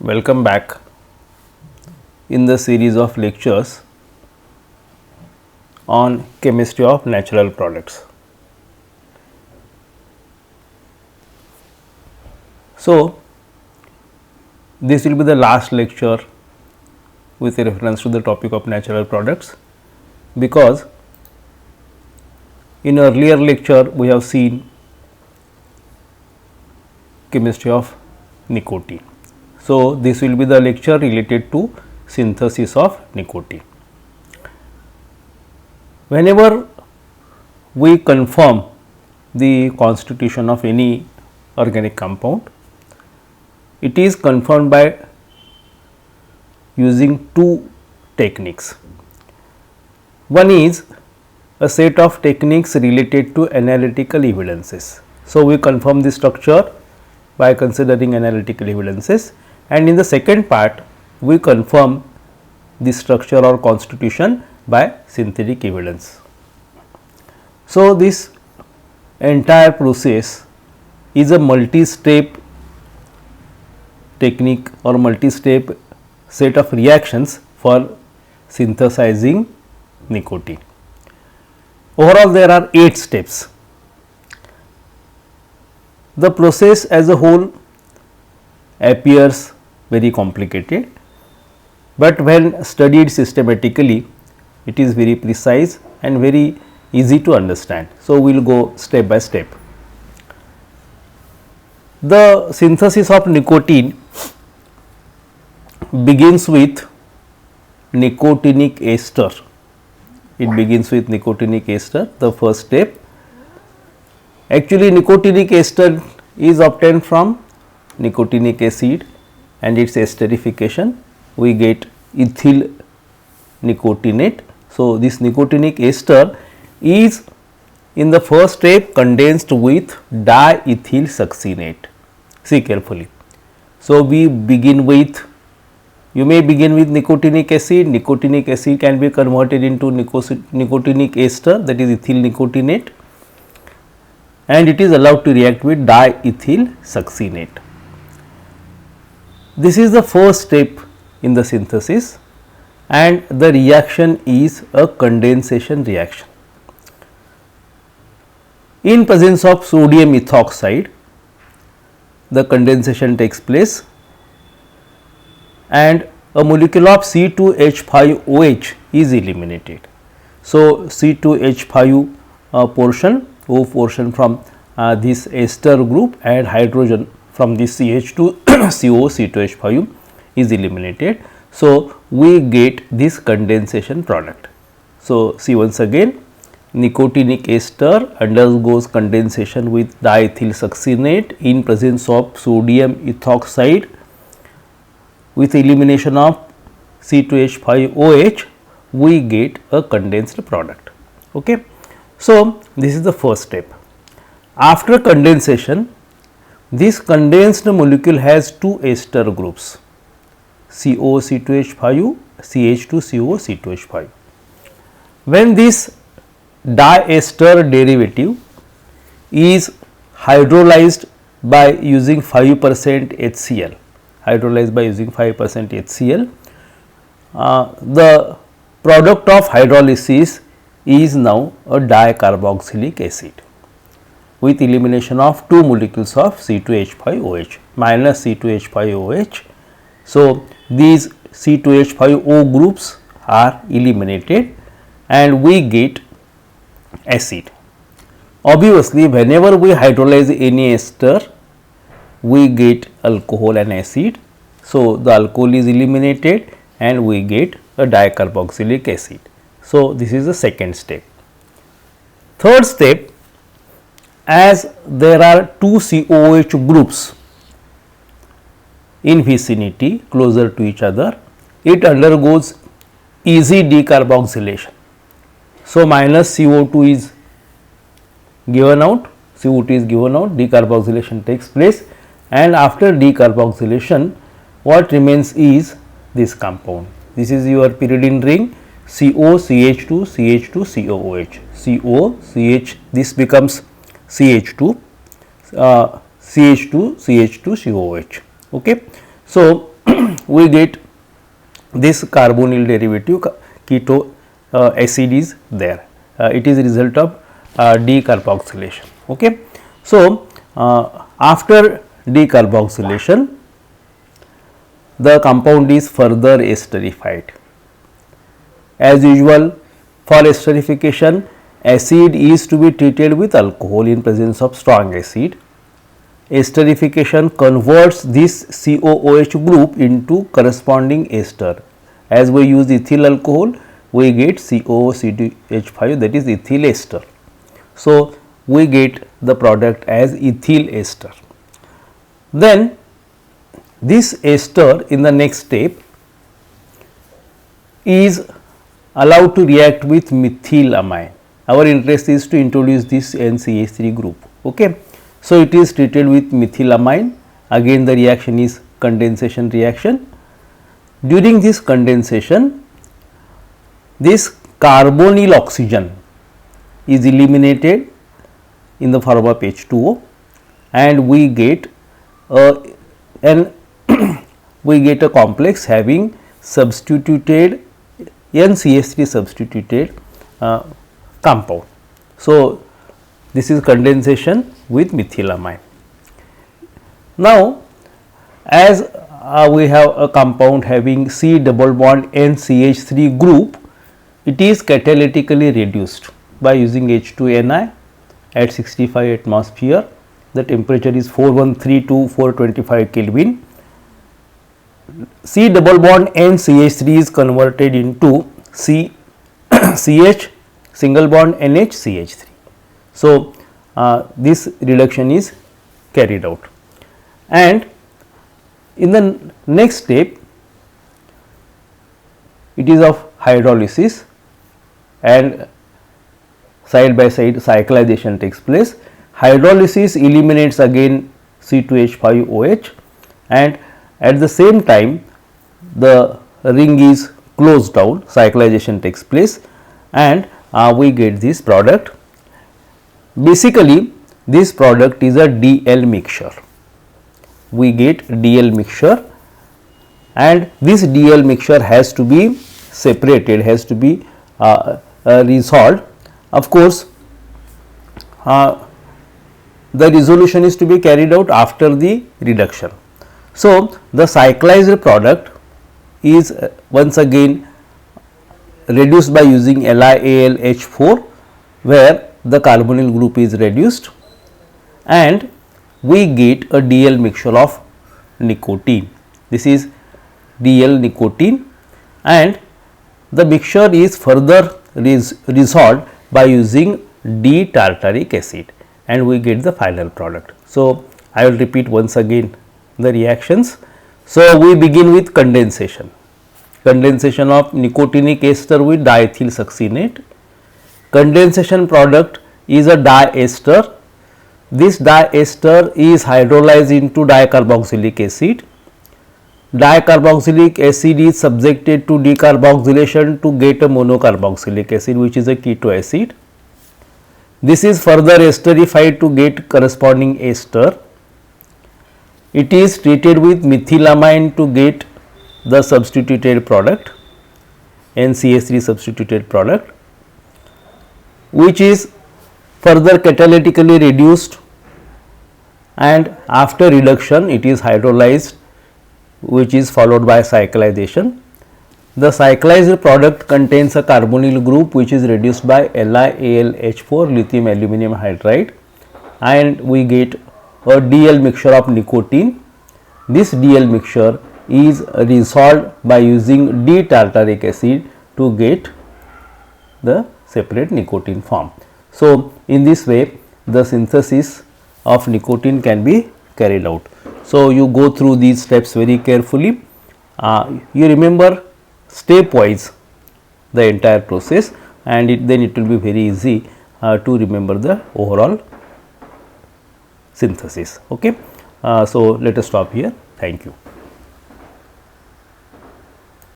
Welcome back in the series of lectures on chemistry of natural products. So, this will be the last lecture with reference to the topic of natural products, because in earlier lecture we have seen chemistry of nicotine. So, this will be the lecture related to synthesis of nicotine. Whenever we confirm the constitution of any organic compound, it is confirmed by using two techniques. One is a set of techniques related to analytical evidences. So, we confirm the structure by considering analytical evidences, and in the second part we confirm the structure or constitution by synthetic evidence. So, this entire process is a multi-step technique or multi-step set of reactions for synthesizing nicotine. Overall, there are 8 steps. The process as a whole appears very complicated, but when studied systematically it is very precise and very easy to understand. So, we will go step by step. The synthesis of nicotine begins with nicotinic ester. It begins with nicotinic ester, the first step. Actually, nicotinic ester is obtained from nicotinic acid and its esterification, we get ethyl nicotinate. So, this nicotinic ester is in the first step condensed with diethyl succinate. See carefully. So, we begin with, you may begin with nicotinic acid can be converted into nicotinic ester, that is ethyl nicotinate, and it is allowed to react with diethyl succinate. This is the first step in the synthesis, and the reaction is a condensation reaction. In presence of sodium ethoxide, the condensation takes place and a molecule of C2H5OH is eliminated. So, C2H5 portion, O portion from this ester group and hydrogen from this CH2 CO C2H5 is eliminated. So, we get this condensation product. So, see once again, nicotinic ester undergoes condensation with diethyl succinate in presence of sodium ethoxide. With elimination of C2H5OH, we get a condensed product. Okay. So, this is the first step. After condensation, this condensed molecule has two ester groups, CO C2H5, CH2CO C2H5. When this diester derivative is hydrolyzed by using 5% HCl, the product of hydrolysis is now a dicarboxylic acid with elimination of two molecules of C2H5OH minus C2H5OH. So, these C2H5O groups are eliminated and we get acid. Obviously, whenever we hydrolyze any ester, we get alcohol and acid. So, the alcohol is eliminated and we get a dicarboxylic acid. So, this is the second step. Third step, as there are two COOH groups in vicinity closer to each other, it undergoes easy decarboxylation. So, minus CO2 is given out, decarboxylation takes place, and after decarboxylation what remains is this compound. This is your pyridine ring COCH2 CH2 COOH, COCH, this becomes CH2 CH2 CH2 COOH. Okay. So, we get this carbonyl derivative keto acid is there. It is a result of decarboxylation. Okay. So, after decarboxylation, the compound is further esterified. As usual, for esterification, acid is to be treated with alcohol in presence of strong acid. Esterification converts this COOH group into corresponding ester. As we use ethyl alcohol, we get COOCH5, that is ethyl ester. So, we get the product as ethyl ester. Then this ester in the next step is allowed to react with methylamine. Our interest is to introduce this NCH3 group. Okay. So, it is treated with methylamine. Again the reaction is condensation reaction. During this condensation, this carbonyl oxygen is eliminated in the form of H2O, and we get we get a complex having substituted NCH3 substituted compound. So, this is condensation with methylamine. Now, as we have a compound having C double bond NCH3 group, it is catalytically reduced by using H2Ni at 65 atmosphere. The temperature is 413 to 425 Kelvin. C double bond NCH3 is converted into CH single bond NHCH3. So, this reduction is carried out, and in the next step it is of hydrolysis, and side by side cyclization takes place. Hydrolysis eliminates again C2H5OH, and at the same time the ring is closed down, cyclization takes place, and we get this product. Basically, this product is a DL mixture. We get DL mixture, and this DL mixture has to be separated, has to be resolved. Of course, the resolution is to be carried out after the reduction. So, the cyclized product is once again reduced by using LiAlH4, where the carbonyl group is reduced, and we get a DL mixture of nicotine. This is DL nicotine, and the mixture is further resolved by using D-tartaric acid, and we get the final product. So, I will repeat once again the reactions. So, we begin with condensation. Condensation of nicotinic ester with diethyl succinate. Condensation product is a diester. This diester is hydrolyzed into dicarboxylic acid. Dicarboxylic acid is subjected to decarboxylation to get a monocarboxylic acid, which is a keto acid. This is further esterified to get corresponding ester. It is treated with methylamine to get the substituted product, NCH3 substituted product, which is further catalytically reduced, and after reduction it is hydrolyzed, which is followed by cyclization. The cyclized product contains a carbonyl group which is reduced by LiAlH4, lithium aluminum hydride, and we get a DL mixture of nicotine. This DL mixture is resolved by using D-tartaric acid to get the separate nicotine form. So, in this way the synthesis of nicotine can be carried out. So, you go through these steps very carefully. You remember stepwise the entire process, and then it will be very easy to remember the overall synthesis. Okay. So, let us stop here. Thank you.